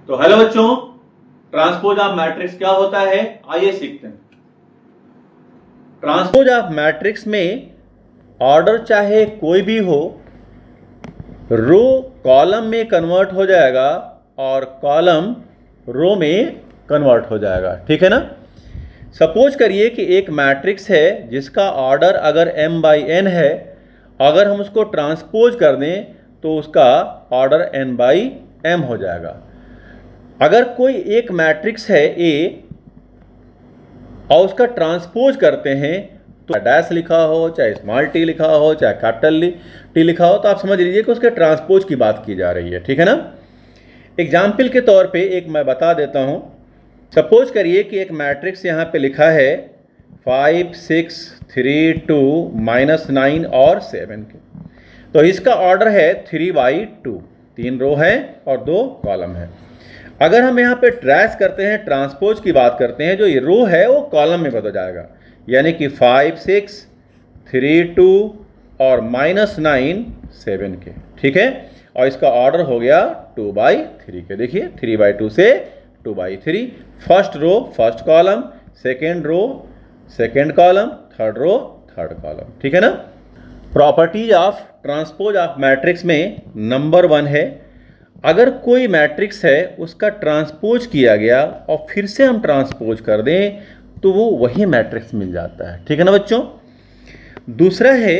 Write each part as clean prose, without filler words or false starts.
तो हेलो बच्चों, transpose of matrix क्या होता है आइए सीखते हैं। ट्रांसपोज ऑफ मैट्रिक्स में ऑर्डर चाहे कोई भी हो, रो कॉलम में कन्वर्ट हो जाएगा और कॉलम रो में कन्वर्ट हो जाएगा। ठीक है ना। सपोज करिए कि एक मैट्रिक्स है जिसका ऑर्डर अगर m बाई n है, अगर हम उसको ट्रांसपोज कर दें तो उसका ऑर्डर n बाई m हो जाएगा। अगर कोई एक मैट्रिक्स है A और उसका ट्रांसपोज करते हैं तो डैश लिखा हो, चाहे स्मॉल टी लिखा हो, चाहे कैपिटल टी लिखा हो, तो आप समझ लीजिए कि उसके ट्रांसपोज की बात की जा रही है। ठीक है ना। एग्जाम्पल के तौर पे एक मैं बता देता हूँ। सपोज करिए कि एक मैट्रिक्स यहाँ पे लिखा है 5 6 3 2 -9 और 7 के, तो इसका ऑर्डर है 3/2, 3 रो है और 2 कॉलम है। अगर हम यहाँ पे ट्रेस करते हैं, ट्रांसपोज की बात करते हैं, जो ये रो है वो कॉलम में बदल जाएगा, यानी कि 5 6 3 2 और -9 7 के। ठीक है। और इसका ऑर्डर हो गया 2/3 के। देखिए 3/2 से 2/3, first row first column, second row second column, third row third column. ठीक है ना। Properties of transpose of matrix में नंबर 1 है, अगर कोई मैट्रिक्स है उसका ट्रांसपोज किया गया और फिर से हम ट्रांसपोज कर दें तो वो वही मैट्रिक्स मिल जाता है। ठीक है ना बच्चों। दूसरा है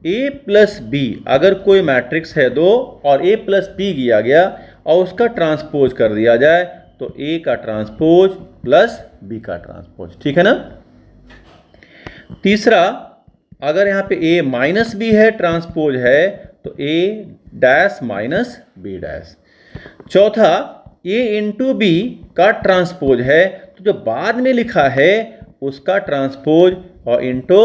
a प्लस बी, अगर कोई मैट्रिक्स है 2 और a प्लस बी किया गया और उसका ट्रांसपोज कर दिया जाए तो a का ट्रांसपोज प्लस b का ट्रांसपोज। ठीक है ना। तीसरा, अगर यहाँ पे a माइनस बी है, ट्रांसपोज है, तो a dash minus B dash. चौथा, a इंटू बी का ट्रांसपोज है, तो जो बाद में लिखा है उसका ट्रांसपोज और इंटू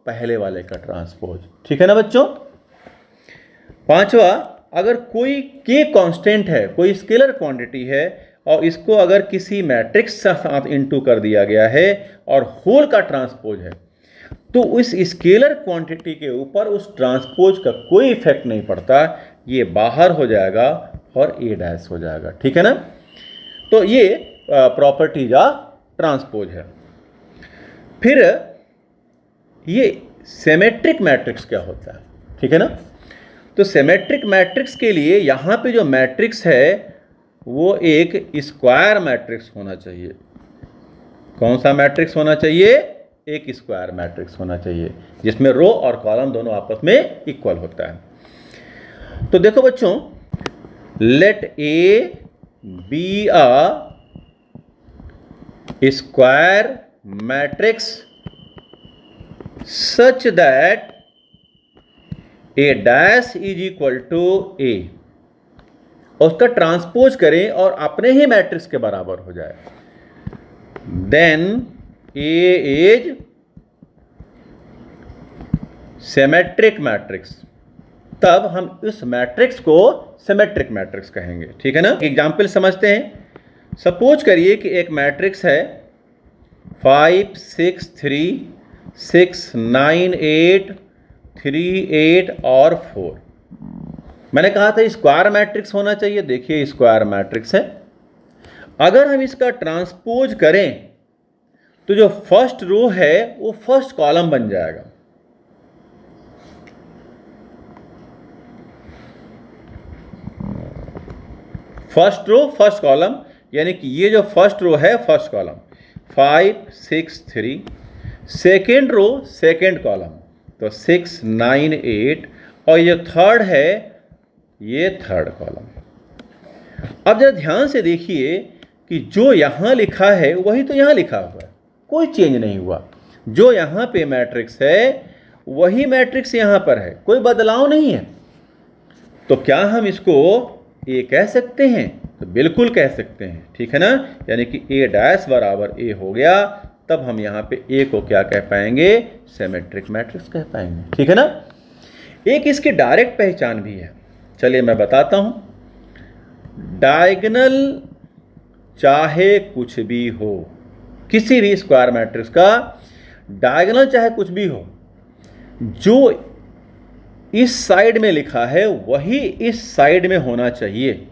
पहले वाले का ट्रांसपोज। ठीक है ना बच्चों। पांचवा, अगर कोई k कांस्टेंट है, कोई स्केलर क्वांटिटी है और इसको अगर किसी मैट्रिक्स के साथ इंटू कर दिया गया है और होल का ट्रांसपोज है, तो उस स्केलर क्वांटिटी के ऊपर उस ट्रांसपोज का कोई इफेक्ट नहीं पड़ता, ये बाहर हो जाएगा और ए डैश हो जाएगा। ठीक है ना। तो ये प्रॉपर्टीज ऑफ ट्रांसपोज है। फिर ये सिमेट्रिक मैट्रिक्स क्या होता है। ठीक है ना। तो सिमेट्रिक मैट्रिक्स के लिए यहाँ पे जो मैट्रिक्स है वो एक स्क्वायर मैट्रिक्स होना चाहिए। कौन सा मैट्रिक्स होना चाहिए? एक स्क्वायर मैट्रिक्स होना चाहिए जिसमें रो और कॉलम दोनों आपस में इक्वल होता है। तो देखो बच्चों, let A be a square matrix such that A dash is equal to A, उसका ट्रांसपोज करें और अपने ही मैट्रिक्स के बराबर हो जाए, then A is symmetric matrix, तब हम उस मैट्रिक्स को सिमेट्रिक मैट्रिक्स कहेंगे। ठीक है ना। एग्जाम्पल समझते हैं। सपोज करिए कि एक मैट्रिक्स है 5 6 3 6 9 8 3 8 और 4। मैंने कहा था स्क्वायर मैट्रिक्स होना चाहिए। देखिए स्क्वायर मैट्रिक्स है। अगर हम इसका ट्रांसपोज करें तो जो फर्स्ट रो है वो फर्स्ट कॉलम बन जाएगा। फर्स्ट रो फर्स्ट कॉलम, यानी कि ये जो फर्स्ट रो है first column 5 6 3, second row second column तो 6 9 8, और ये थर्ड है ये थर्ड कॉलम। अब जरा ध्यान से देखिए कि जो यहां लिखा है वही तो यहां लिखा हुआ है, कोई चेंज नहीं हुआ। जो यहाँ पे मैट्रिक्स है वही मैट्रिक्स यहाँ पर है, कोई बदलाव नहीं है। तो क्या हम इसको ए कह सकते हैं? तो बिल्कुल कह सकते हैं। ठीक है ना। यानी कि ए डैश बराबर ए हो गया, तब हम यहाँ पे ए को क्या कह पाएंगे? सिमेट्रिक मैट्रिक्स कह पाएंगे। ठीक है ना। एक इसकी डायरेक्ट पहचान भी है, चलिए मैं बताता हूँ। डायगोनल चाहे कुछ भी हो, किसी भी स्क्वायर मैट्रिक्स का डायगोनल चाहे कुछ भी हो, जो इस साइड में लिखा है वही इस साइड में होना चाहिए।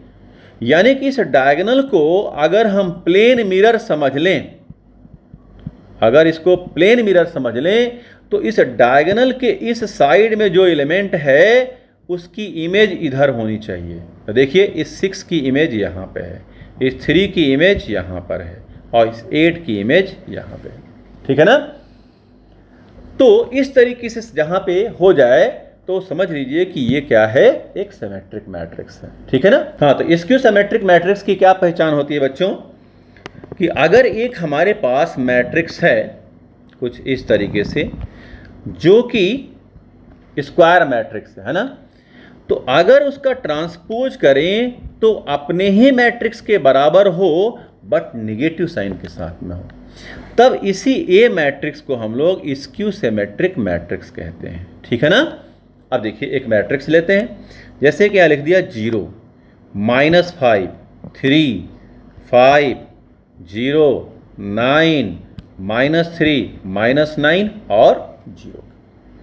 यानी कि इस डायगोनल को अगर हम प्लेन मिरर समझ लें, अगर इसको प्लेन मिरर समझ लें तो इस डायगोनल के इस साइड में जो एलिमेंट है उसकी इमेज इधर होनी चाहिए। तो देखिए इस 6 की इमेज यहाँ पे है, इस 3 की इमेज यहाँ पर है और इस 8 की इमेज यहाँ पे है, ठीक है ना। तो इस तरीके से जहाँ पे हो जाए तो समझ लीजिए कि ये क्या है, एक सिमेट्रिक मैट्रिक्स है, ठीक है ना। हाँ, तो स्क्यू सिमेट्रिक मैट्रिक्स की क्या पहचान होती है बच्चों, कि अगर एक हमारे पास मैट्रिक्स है कुछ इस तरीके से जो कि स्क्वायर मैट्रिक्स है ना, तो अगर उसका ट्रांसपोज करें तो अपने ही मैट्रिक्स के बराबर हो बट निगेटिव साइन के साथ में हो, तब इसी ए मैट्रिक्स को हम लोग स्क्यू सिमेट्रिक मैट्रिक्स कहते हैं, ठीक है ना। अब देखिए एक मैट्रिक्स लेते हैं, जैसे कि यहाँ लिख दिया 0 -5 3 5 0 9 -3 -9 और 0,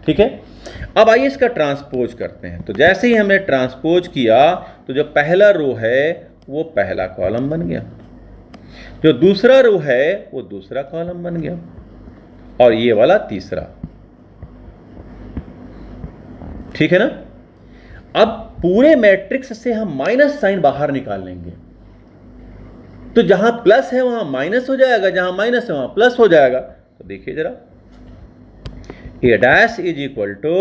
ठीक है। अब आइए इसका ट्रांसपोज करते हैं। तो जैसे ही हमने ट्रांसपोज किया तो जो पहला रो है वो पहला कॉलम बन गया, जो दूसरा रो है वो दूसरा कॉलम बन गया और ये वाला तीसरा, ठीक है ना। अब पूरे मैट्रिक्स से हम माइनस साइन बाहर निकाल लेंगे, तो जहां प्लस है वहां माइनस हो जाएगा, जहां माइनस है वहां प्लस हो जाएगा। तो देखिए जरा, ए डैश इज इक्वल टू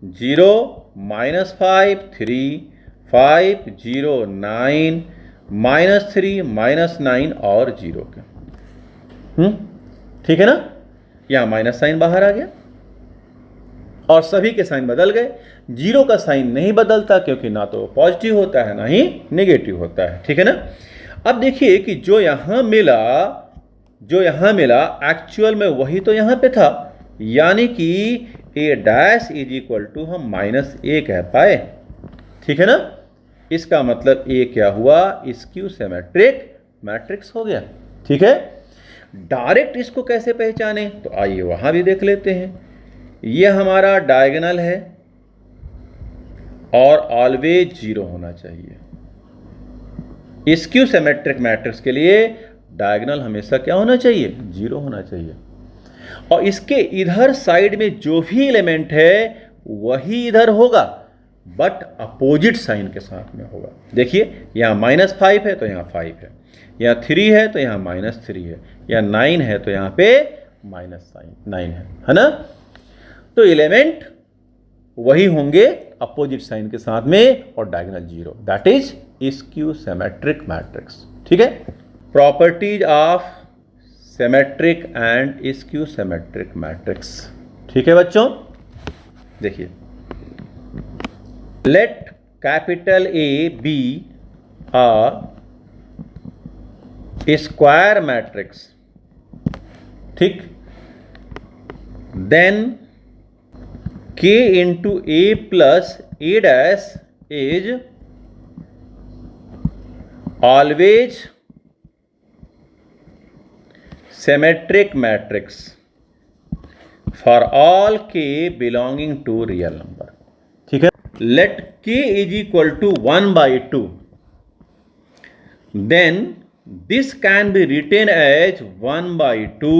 0 -5 3 5 0 9 -3 -9 और 0 के, ठीक है ना। यहां माइनस साइन बाहर आ गया और सभी के साइन बदल गए। 0 का साइन नहीं बदलता क्योंकि ना तो पॉजिटिव होता है ना ही नेगेटिव होता है, ठीक है ना। अब देखिए कि जो यहां मिला एक्चुअल में वही तो यहां पे था, यानी कि ए डैश इज इक्वल टू हम -a कह पाए, ठीक है ना। इसका मतलब ए क्या हुआ, स्क्यू सिमेट्रिक मैट्रिक्स हो गया, ठीक है। डायरेक्ट इसको कैसे पहचाने, तो आइए वहां भी देख लेते हैं। ये हमारा डायगोनल है और ऑलवेज 0 होना चाहिए। स्क्यू सिमेट्रिक मैट्रिक्स के लिए डायगोनल हमेशा क्या होना चाहिए, 0 होना चाहिए। और इसके इधर साइड में जो भी एलिमेंट है वही इधर होगा बट अपोजिट साइन के साथ में होगा। देखिए यहाँ -5 है तो यहाँ 5 है, यहाँ 3 है तो यहाँ -3 है, यहाँ 9 है तो यहाँ पे -9 है ना। तो एलिमेंट वही होंगे अपोजिट साइन के साथ में और diagonal 0, that is skew symmetric matrix, ठीक है। Properties of symmetric and skew symmetric matrix, ठीक है बच्चों। देखिए, let capital A be a square matrix, ठीक, then K into A plus A dash is always symmetric matrix for all K belonging to real number, ठीक है। Let K is equal to 1/2, then this can be written as 1/2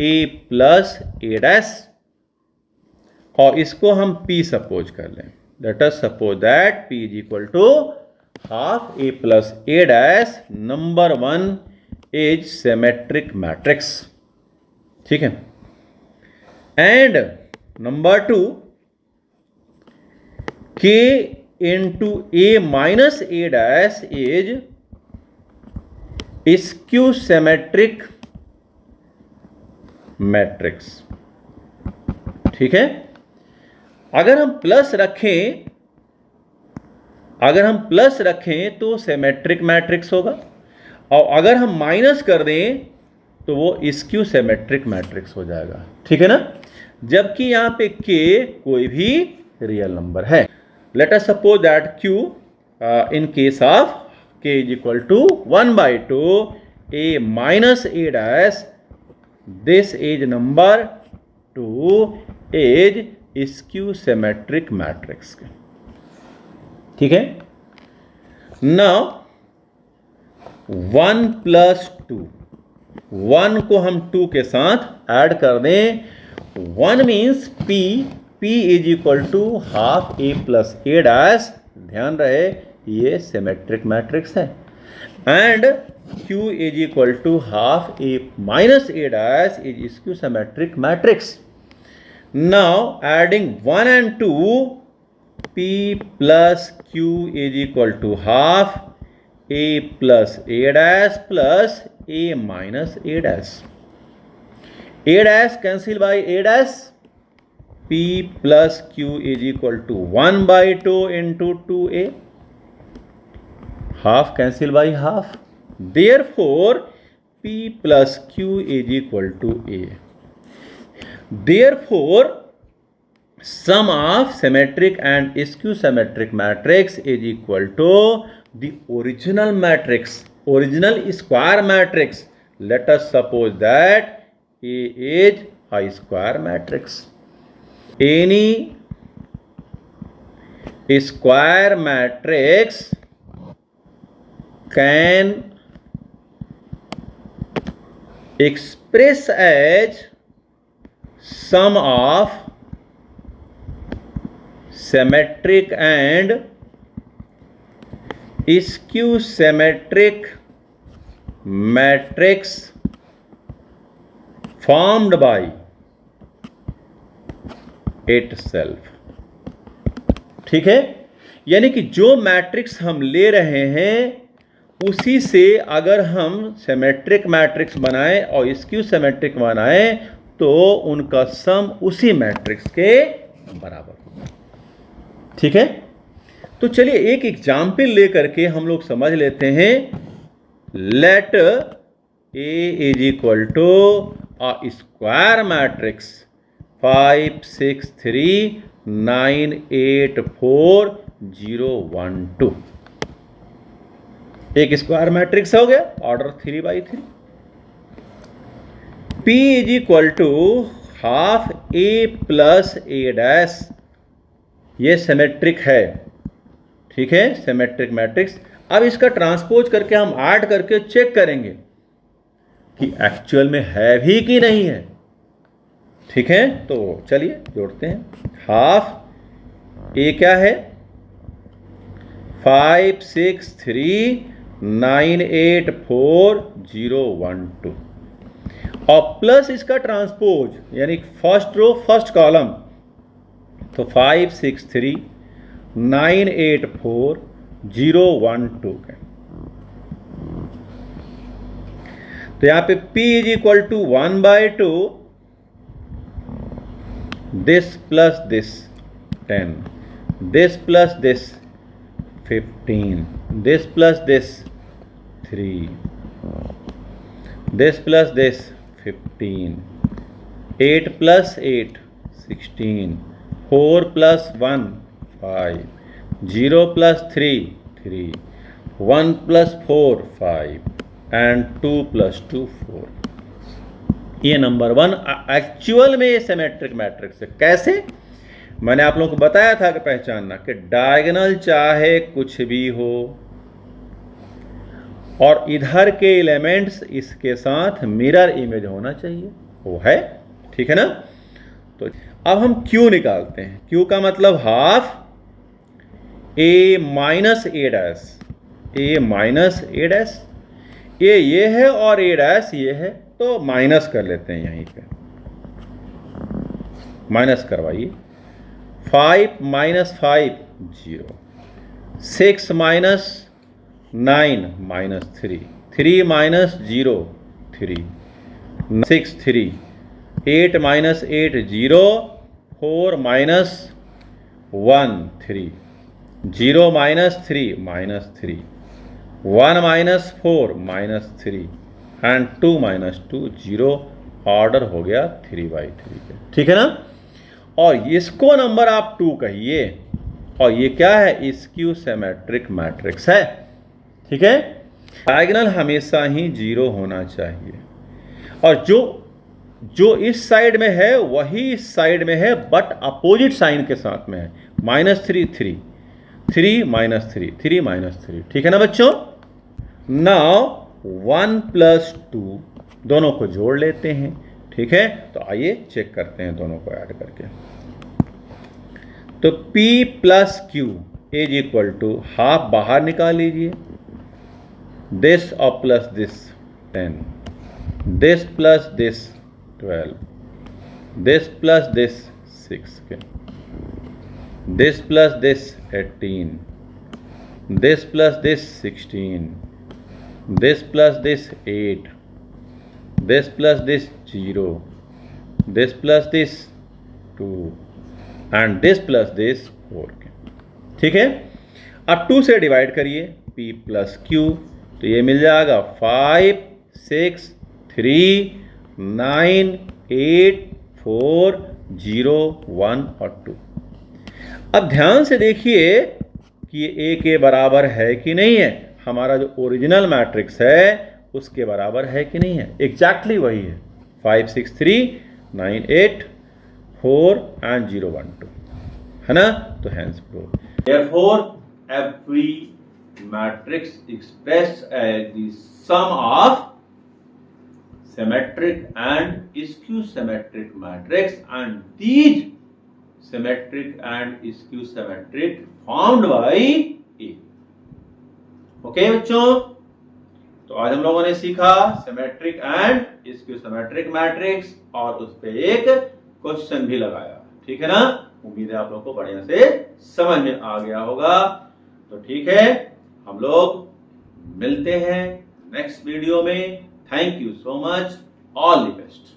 A plus A dash, और इसको हम P suppose कर लें। Let us suppose that P is equal to half A plus A dash, number 1 is symmetric matrix, ठीक है। And number 2 K into A minus A dash is skew symmetric matrix, ठीक है। अगर हम plus रखें तो सिमेट्रिक मैट्रिक्स होगा, और अगर हम माइनस कर दें तो वो स्क्यू सिमेट्रिक मैट्रिक्स हो जाएगा, ठीक है ना। जबकि यहां पे K कोई भी रियल नंबर है। Let us suppose that Q in case of K is equal to 1/2 A minus A dash, this is number 2 is skew symmetric matrix, ठीक है। नाउ 1 प्लस 2, 1 को हम 2 के साथ ऐड कर दें, 1 means P is equal to half A plus A dash, ध्यान रहे ये सिमेट्रिक मैट्रिक्स है, and Q is equal to half A minus A dash is skew symmetric matrix. Now adding 1 and 2, P plus Q is equal to half A plus A dash plus A minus A dash. A dash cancel by A dash. P plus Q is equal to 1 by 2 into 2A. Half cancel by half. Therefore, P plus Q is equal to A. Therefore, sum of symmetric and skew symmetric matrix is equal to the original matrix, original square matrix. Let us suppose that A is a square matrix. Any square matrix can express as sum of symmetric and skew symmetric matrix formed by itself. ठीक है, यानी कि जो matrix हम ले रहे हैं उसी से अगर हम सिमेट्रिक मैट्रिक्स बनाएं और स्क्यू सिमेट्रिक बनाएं तो उनका सम उसी मैट्रिक्स के बराबर होगा. ठीक है, तो चलिए एक एग्जाम्पल लेकर के हम लोग समझ लेते हैं. Let A is equal to a square matrix 5 6 3 9 8 4 0 1 2. एक स्क्वायर मैट्रिक्स हो गया, order 3/3. P is equal to half A plus A dash, ये सिमेट्रिक है. ठीक है, सिमेट्रिक मैट्रिक्स. अब इसका ट्रांसपोज करके हम ऐड करके चेक करेंगे कि एक्चुअल में है भी कि नहीं है. ठीक है, तो चलिए जोड़ते हैं. हाफ A क्या है, 5 6 3 9 8 4 0 1 2, और प्लस इसका ट्रांसपोज यानी फर्स्ट रो फर्स्ट कॉलम, तो 5 6 3 9 8 4 0 1 2 का. तो यहां पे P is equal to 1 by 2, this plus this 10, this plus this 15, this plus this 3, this plus this 15, 8 plus 8 16, 4 plus 1 5, 0 plus 3 3, 1 plus 4 5 and 2 plus 2 4. ये नंबर 1 एक्चुअल में ये सिमेट्रिक मैट्रिक्स है. कैसे, मैंने आप लोगों को बताया था कि पहचानना कि डायगोनल चाहे कुछ भी हो और इधर के एलिमेंट्स इसके साथ मिरर इमेज होना चाहिए, वो है. ठीक है ना. तो अब हम Q निकालते हैं. Q का मतलब half A minus A dash, A minus A dash. ये है और A डैश ये है, तो माइनस कर लेते हैं. यहीं पे माइनस करवाइए. 5 minus 5 0, 6 minus 9 minus 3, 3 minus 0 3, 6 3, 8 minus 8 0, 4 minus 1 3, 0 minus 3 minus 3, 1 minus 4 minus 3 and 2 minus 2 0. Order हो गया 3/3. ठीक है ना. और इसको नंबर आप 2 कहिए, और ये क्या है, स्क्यू सिमेट्रिक मैट्रिक्स है. ठीक है, डायगोनल हमेशा ही 0 होना चाहिए, और जो इस साइड में है वही इस साइड में है, बट अपोजिट साइन के साथ में है. -3 3 3 -3 3 -3. ठीक है ना बच्चों. नाउ 1 + 2 दोनों को जोड़ लेते हैं, ठीक है। तो आइए चेक करते हैं दोनों को ऐड करके। तो P + Q = हाफ बाहर निकाल लीजिए, दिस और plus this 10, this plus this 12, this plus this 6, this plus this 18, this plus this 16, this plus this 8, this plus this 0, this plus this 2 and this plus this 4, ठीक है। अब 2 से divide करिए P + Q, तो ये मिल जाएगा 5, 6, 3, 9, 8, 4, 0, 1 और 2। अब ध्यान से देखिए कि ये A के बराबर है कि नहीं है, हमारा जो ओरिजिनल मैट्रिक्स है उसके बराबर है कि नहीं है। एग्जैक्टली वही है, 5, 6, 3, 9, 8, 4 and 0, 1, 2, है ना। तो hence proof. Therefore, every matrix expressed as the sum of symmetric and skew symmetric matrix, and these symmetric and skew symmetric formed by A. Okay बच्चों, तो आज हम लोगों ने सीखा symmetric and skew symmetric matrix और उस पे एक क्वेश्चन भी लगाया, ठीक है ना। उम्मीद है आप लोग को बढ़िया से समझ में आ गया होगा। तो ठीक है, हम लोग मिलते हैं नेक्स्ट वीडियो में। Thank you so much, all the best.